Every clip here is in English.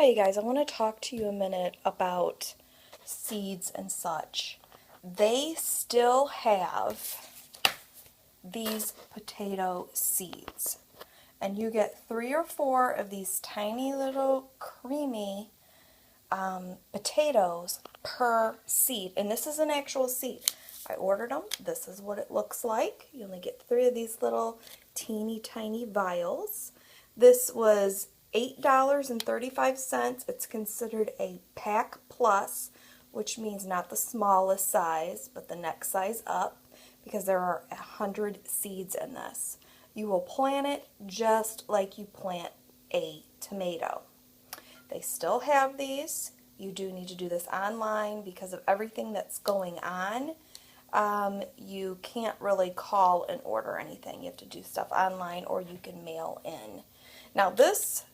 Hi you guys, I want to talk to you a minute about seeds and such. They still have these potato seeds, and you get 3 or 4 of these tiny little creamy potatoes per seed, and this is an actual seed. I ordered them. This is what it looks like. You only get 3 of these little teeny tiny vials. This was $8.35. It's considered a pack plus, which means not the smallest size, but the next size up, because there are 100 seeds in this. You will plant it just like you plant a tomato. They still have these. You do need to do this online because of everything that's going on. You can't really call and order anything. You have to do stuff online, or you can mail in. Now there's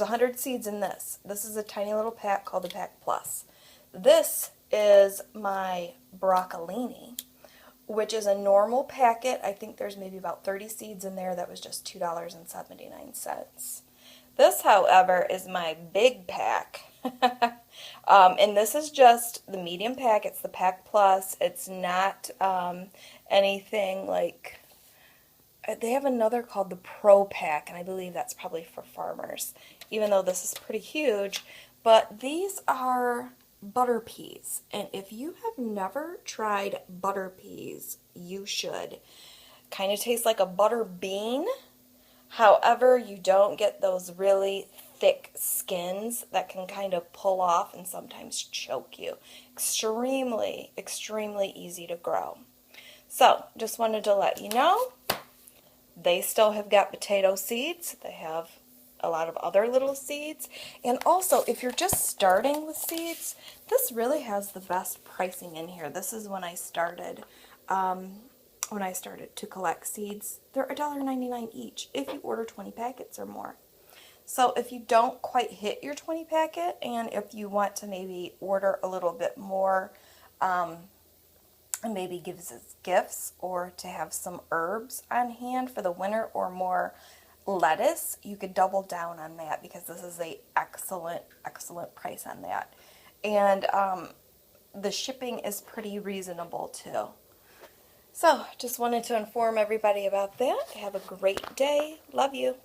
100 seeds in this. This is a tiny little pack called the Pack Plus. This is my broccolini, which is a normal packet. I think there's maybe about 30 seeds in there. That was just $2.79. This, however, is my big pack. And this is just the medium pack. It's the Pack Plus. It's not anything like... They have another called the Pro Pack, and I believe that's probably for farmers, even though this is pretty huge. But these are butter peas, and if you have never tried butter peas, you should. Kind of tastes like a butter bean. However, you don't get those really thick skins that can kind of pull off and sometimes choke you. Extremely, extremely easy to grow. So, just wanted to let you know, they still have got potato seeds. They have a lot of other little seeds. And also, if you're just starting with seeds, this really has the best pricing in here. This is when I started to collect seeds. They're $1.99 each if you order 20 packets or more. So if you don't quite hit your 20 packet, and if you want to maybe order a little bit more, and maybe give us as gifts, or to have some herbs on hand for the winter, or more lettuce, you could double down on that, because this is a excellent price on that. And the shipping is pretty reasonable too. So just wanted to inform everybody about that. Have a great day. Love you.